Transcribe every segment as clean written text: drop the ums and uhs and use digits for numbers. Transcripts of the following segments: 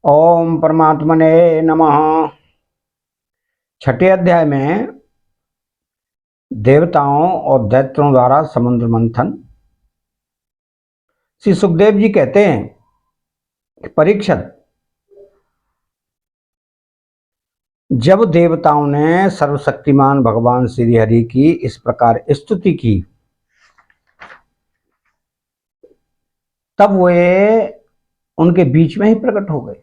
ओम परमात्मने नमः। छठे अध्याय में देवताओं और दैत्यों द्वारा समुद्र मंथन। श्री सुखदेव जी कहते हैं कि परीक्षित, जब देवताओं ने सर्वशक्तिमान भगवान श्री हरि की इस प्रकार स्तुति की, तब वे उनके बीच में ही प्रकट हो गए।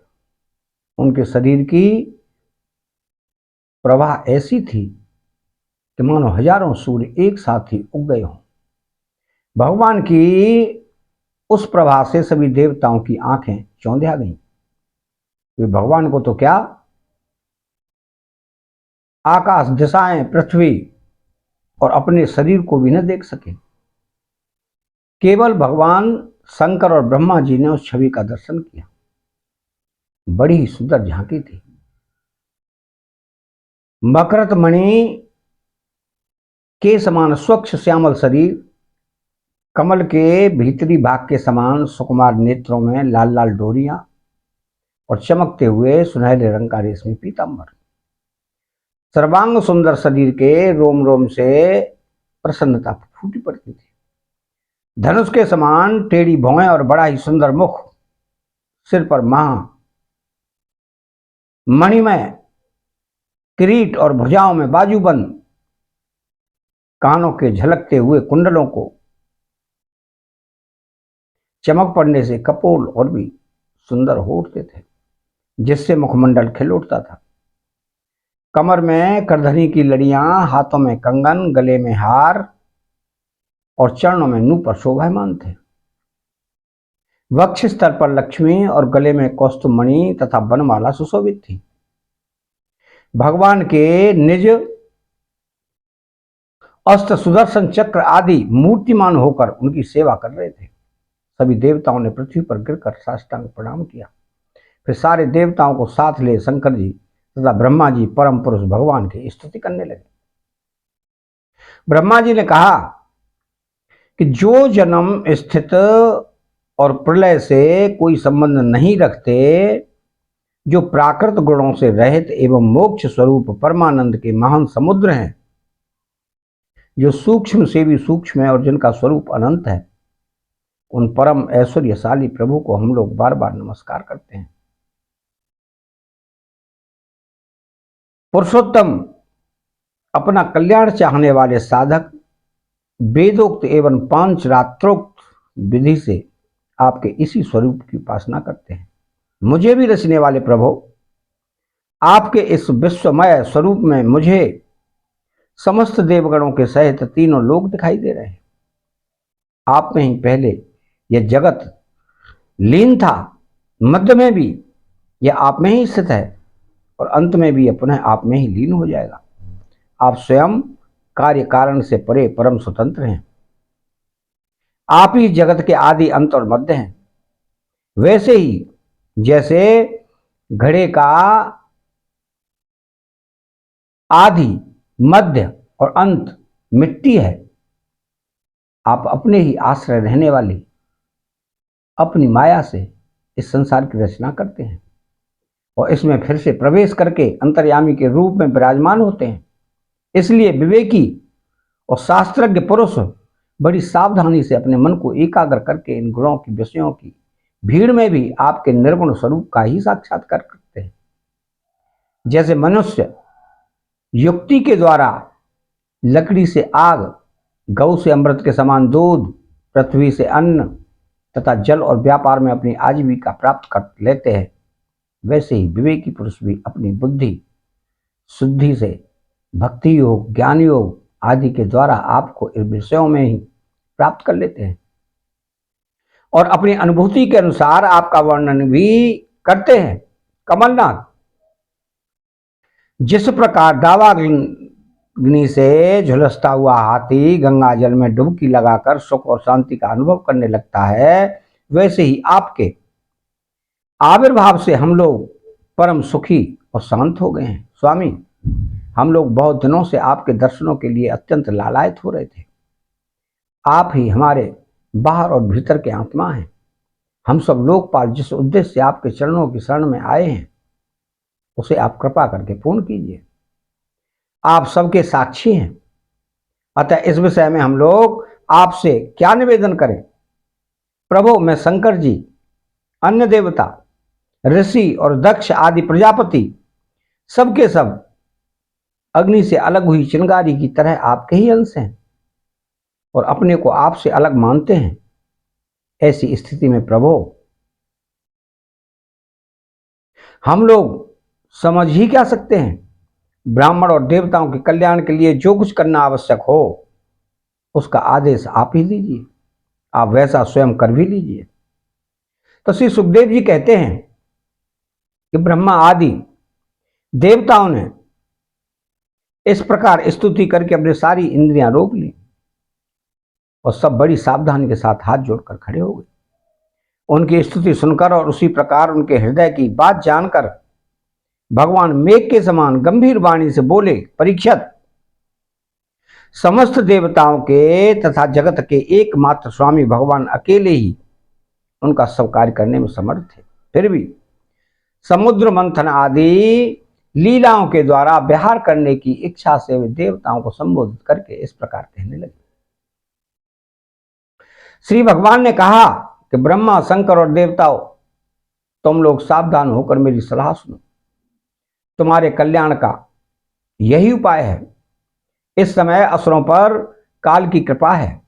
उनके शरीर की प्रभा ऐसी थी कि मानो हजारों सूर्य एक साथ ही उग गए हों। भगवान की उस प्रभा से सभी देवताओं की आंखें चौंधिया गईं। वे भगवान को तो क्या, आकाश, दिशाएं, पृथ्वी और अपने शरीर को भी न देख सके। केवल भगवान शंकर और ब्रह्मा जी ने उस छवि का दर्शन किया। बड़ी ही सुंदर झांकी थी। मकरत मणि के समान स्वच्छ श्यामल शरीर, कमल के भीतरी भाग के समान सुकुमार नेत्रों में लाल लाल डोरियां और चमकते हुए सुनहरे रंग का रेशमी पीतांबर। सर्वांग सुंदर शरीर के रोम रोम से प्रसन्नता फूटी पड़ती थी। धनुष के समान टेढ़ी भौहें और बड़ा ही सुंदर मुख, सिर पर मणिमय किरीट और भुजाओं में बाजूबंद, कानों के झलकते हुए कुंडलों को चमक पड़ने से कपोल और भी सुंदर हो उठते थे, जिससे मुखमंडल खिल उठता था। कमर में करधनी की लड़ियां, हाथों में कंगन, गले में हार और चरणों में नूपुर शोभायमान थे। वक्ष स्थल पर लक्ष्मी और गले में कौस्तुभ मणि तथा बनमाला सुशोभित थी। भगवान के निज अस्त्र, सुदर्शन चक्र आदि मूर्तिमान होकर उनकी सेवा कर रहे थे। सभी देवताओं ने पृथ्वी पर गिरकर साष्टांग प्रणाम किया। फिर सारे देवताओं को साथ ले शंकर जी तथा ब्रह्मा जी परम पुरुष भगवान की स्तुति करने लगे। ब्रह्मा जी ने कहा कि जो जन्म, स्थित और प्रलय से कोई संबंध नहीं रखते, जो प्राकृत गुणों से रहित एवं मोक्ष स्वरूप परमानंद के महान समुद्र हैं, जो सूक्ष्म से भी सूक्ष्म है और जिनका स्वरूप अनंत है, उन परम ऐश्वर्यशाली प्रभु को हम लोग बार बार नमस्कार करते हैं। पुरुषोत्तम, अपना कल्याण चाहने वाले साधक वेदोक्त एवं पांचरात्रोक्त विधि से आपके इसी स्वरूप की उपासना करते हैं। मुझे भी रचने वाले प्रभु, आपके इस विश्वमय स्वरूप में मुझे समस्त देवगणों के सहित तीनों लोक दिखाई दे रहे हैं। आप में ही पहले यह जगत लीन था, मध्य में भी यह आप में ही स्थित है और अंत में भी यह पुनः आप में ही लीन हो जाएगा। आप स्वयं कार्य कारण से परे परम स्वतंत्र हैं। आप ही जगत के आदि, अंत और मध्य हैं। वैसे ही जैसे घड़े का आदि, मध्य और अंत मिट्टी है, आप अपने ही आश्रय रहने वाली अपनी माया से इस संसार की रचना करते हैं और इसमें फिर से प्रवेश करके अंतर्यामी के रूप में विराजमान होते हैं। इसलिए विवेकी और शास्त्रज्ञ पुरुष बड़ी सावधानी से अपने मन को एकाग्र करके इन गुणों की, विषयों की भीड़ में भी आपके निर्गुण स्वरूप का ही साक्षात्कार करते हैं। जैसे मनुष्य युक्ति के द्वारा लकड़ी से आग, गौ से अमृत के समान दूध, पृथ्वी से अन्न तथा जल और व्यापार में अपनी आजीविका प्राप्त कर लेते हैं, वैसे ही विवेकी पुरुष भी अपनी बुद्धि शुद्धि से भक्ति योग, ज्ञान योग आदि के द्वारा आपको इन विषयों में ही प्राप्त कर लेते हैं और अपनी अनुभूति के अनुसार आपका वर्णन भी करते हैं। कमलनाथ, जिस प्रकार दावाग्नि से झुलसता हुआ हाथी गंगा जल में डुबकी लगाकर सुख और शांति का अनुभव करने लगता है, वैसे ही आपके आविर्भाव से हम लोग परम सुखी और शांत हो गए हैं। स्वामी, हम लोग बहुत दिनों से आपके दर्शनों के लिए अत्यंत लालायित हो रहे थे। आप ही हमारे बाहर और भीतर के आत्मा हैं। हम सब लोकपाल जिस उद्देश्य से आपके चरणों की शरण में आए हैं उसे आप कृपा करके पूर्ण कीजिए। आप सबके साक्षी हैं, अतः इस विषय में हम लोग आपसे क्या निवेदन करें। प्रभु, मैं शंकर जी, अन्य देवता, ऋषि और दक्ष आदि प्रजापति सबके सब अग्नि से अलग हुई चिंगारी की तरह आपके ही अंश हैं और अपने को आपसे अलग मानते हैं। ऐसी स्थिति में प्रभु, हम लोग समझ ही क्या सकते हैं। ब्राह्मण और देवताओं के कल्याण के लिए जो कुछ करना आवश्यक हो उसका आदेश आप ही दीजिए, आप वैसा स्वयं कर भी लीजिए। तो श्री सुखदेव जी कहते हैं कि ब्रह्मा आदि देवताओं ने इस प्रकार स्तुति करके अपनी सारी इंद्रियां रोक ली और सब बड़ी सावधानी के साथ हाथ जोड़कर खड़े हो गए। उनकी स्तुति सुनकर और उसी प्रकार उनके हृदय की बात जानकर भगवान मेघ के समान गंभीर वाणी से बोले, परीक्षित, समस्त देवताओं के तथा जगत के एकमात्र स्वामी भगवान अकेले ही उनका सब कार्य करने में समर्थ थे। फिर भी समुद्र मंथन आदि लीलाओं के द्वारा विहार करने की इच्छा से वे देवताओं को संबोधित करके इस प्रकार कहने लगे। श्री भगवान ने कहा कि ब्रह्मा, शंकर और देवताओं, तुम लोग सावधान होकर मेरी सलाह सुनो। तुम्हारे कल्याण का यही उपाय है। इस समय असुरों पर काल की कृपा है,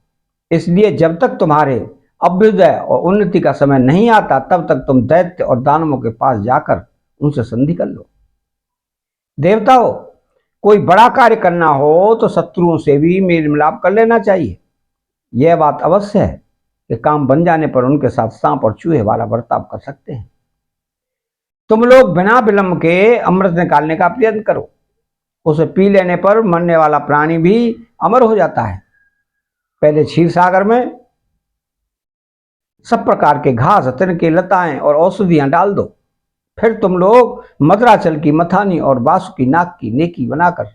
इसलिए जब तक तुम्हारे अभ्युदय और उन्नति का समय नहीं आता तब तक तुम दैत्य और दानवों के पास जाकर उनसे संधि कर लो। देवताओं, कोई बड़ा कार्य करना हो तो शत्रुओं से भी मेल मिलाप कर लेना चाहिए। यह बात अवश्य है कि काम बन जाने पर उनके साथ सांप और चूहे वाला बर्ताव कर सकते हैं। तुम लोग बिना विलंब के अमृत निकालने का प्रयत्न करो। उसे पी लेने पर मरने वाला प्राणी भी अमर हो जाता है। पहले क्षीर सागर में सब प्रकार के घास, तिनके, लताएं और औषधियां डाल दो। फिर तुम लोग मदराचल की मथानी और बासुकी नाग की नेकी बनाकर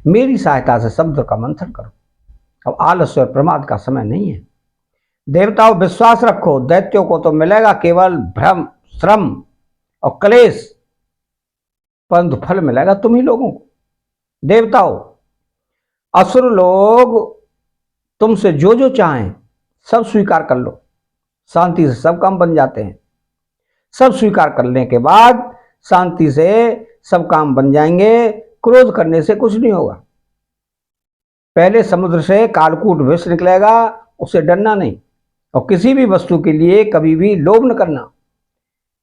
मेरी सहायता से समुद्र का मंथन करो। अब आलस्य और प्रमाद का समय नहीं है। देवताओं, विश्वास रखो, दैत्यों को तो मिलेगा केवल भ्रम, श्रम और क्लेश, परंतु फल मिलेगा तुम ही लोगों को। देवताओं, असुर लोग तुमसे जो जो चाहें सब स्वीकार कर लो। शांति से सब काम बन जाते हैं। सब स्वीकार करने के बाद शांति से सब काम बन जाएंगे। क्रोध करने से कुछ नहीं होगा। पहले समुद्र से कालकूट विष निकलेगा, उसे डरना नहीं। और किसी भी वस्तु के लिए कभी भी लोभ न करना।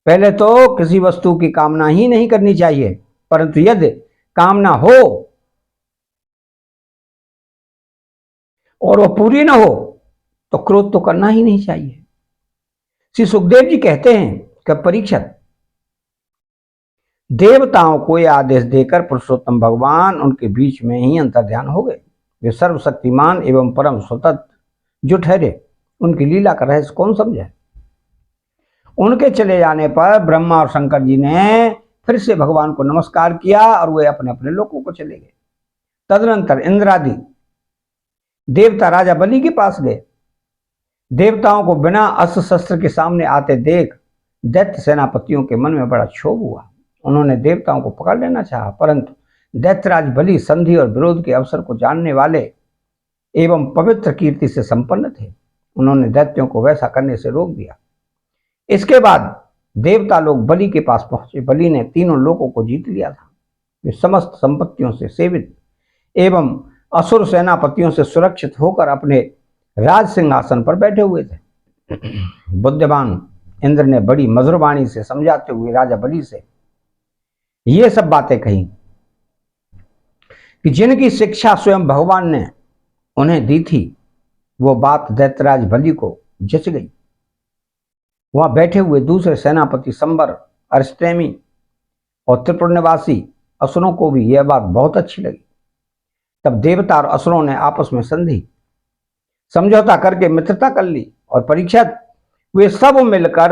पहले तो किसी वस्तु की कामना ही नहीं करनी चाहिए, परंतु यदि कामना हो और वह पूरी ना हो तो क्रोध तो करना ही नहीं चाहिए। श्री सुखदेव जी कहते हैं कि परीक्षित, देवताओं को यह आदेश देकर पुरुषोत्तम भगवान उनके बीच में ही अंतर्ध्यान हो गए। वे सर्वशक्तिमान एवं परम स्वतंत्र जो ठहरे, उनकी लीला का रहस्य कौन समझे। उनके चले जाने पर ब्रह्मा और शंकर जी ने फिर से भगवान को नमस्कार किया और वे अपने अपने लोकों को चले गए। तदनंतर इंद्रादि देवता राजा बलि के पास गए। देवताओं को बिना अस्त्र शस्त्र के सामने आते देख दैत्य सेनापतियों के मन में बड़ा क्षोभ हुआ। उन्होंने देवताओं को पकड़ लेना चाहा, परंतु दैत्यराज बलि संधि और विरोध के अवसर को जानने वाले एवं पवित्र कीर्ति से संपन्न थे। उन्होंने दैत्यों को वैसा करने से रोक दिया। इसके बाद देवता लोग बलि के पास पहुंचे। बलि ने तीनों लोकों को जीत लिया था। वे समस्त संपत्तियों से सेवित एवं असुर सेनापतियों से सुरक्षित होकर अपने राज सिंहासन पर बैठे हुए थे। बुद्धिमान इंद्र ने बड़ी मधुर वाणी से समझाते हुए राजा बलि से ये सब बातें कही कि जिनकी शिक्षा स्वयं भगवान ने उन्हें दी थी, वो बात दैत्यराज बलि को जच गई। वहां बैठे हुए दूसरे सेनापति संबर, अरिष्टेमी और त्रिपुर निवासी असुरों को भी यह बात बहुत अच्छी लगी। तब देवता और असुरों ने आपस में संधि समझौता करके मित्रता कर ली और परीक्षित, वे सब मिलकर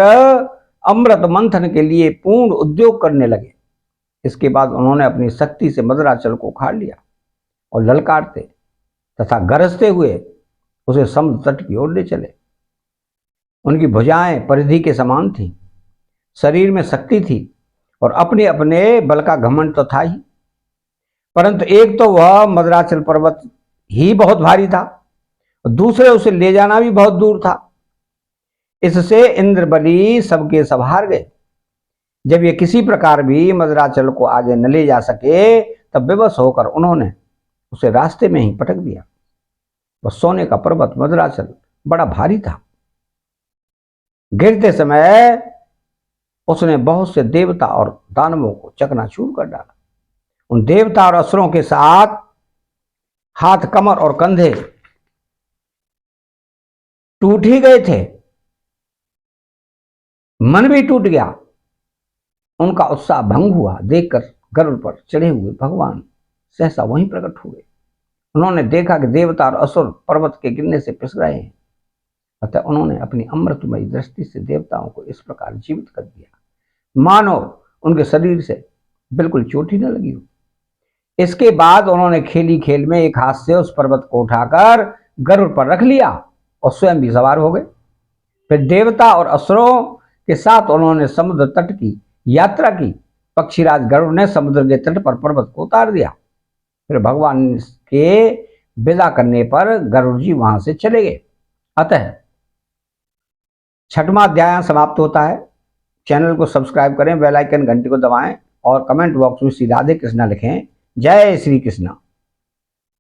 अमृत मंथन के लिए पूर्ण उद्योग करने लगे। इसके बाद उन्होंने अपनी शक्ति से मदराचल को उखाड़ लिया और ललकारते तथा गरजते हुए उसे समुद्र तट की ओर ले चले। उनकी भुजाएं परिधि के समान थीं, शरीर में शक्ति थी और अपने अपने बल का घमंड तो था ही, परंतु एक तो वह मद्राचल पर्वत ही बहुत भारी था और दूसरे उसे ले जाना भी बहुत दूर था। इससे इंद्रबली सबके सब हार गए। जब ये किसी प्रकार भी मद्राचल को आगे न ले जा सके तब विवश होकर उन्होंने उसे रास्ते में ही पटक दिया। वह सोने का पर्वत मद्राचल बड़ा भारी था। गिरते समय उसने बहुत से देवता और दानवों को चकनाचूर कर डाला। उन देवता और असुरों के साथ हाथ, कमर और कंधे टूट ही गए थे, मन भी टूट गया। उनका उत्साह भंग हुआ। देखकर गरुड़ पर चढ़े हुए भगवान सहसा वहीं प्रकट हुए। उन्होंने देखा कि देवता और असुर पर्वत के गिरने से पिस रहे हैं, अतः उन्होंने अपनी अमृतमयी दृष्टि से देवताओं को इस प्रकार जीवित कर दिया मानो उनके शरीर से बिल्कुल चोट ही न लगी हो। इसके बाद उन्होंने खेली खेल में एक हाथ से उस पर्वत को उठाकर गरुड़ पर रख लिया और स्वयं भी सवार हो गए। फिर देवता और असुरों के साथ उन्होंने समुद्र तट की यात्रा की। पक्षीराज गरुड़ ने समुद्र के तट पर पर्वत को उतार दिया। फिर भगवान के विदा करने पर गरुड़ जी वहां से चले गए। अतः 6वां अध्याय समाप्त होता है। चैनल को सब्सक्राइब करें, बेल आइकन घंटी को दबाएं और कमेंट बॉक्स में श्री राधे कृष्णा लिखें। जय श्री कृष्णा।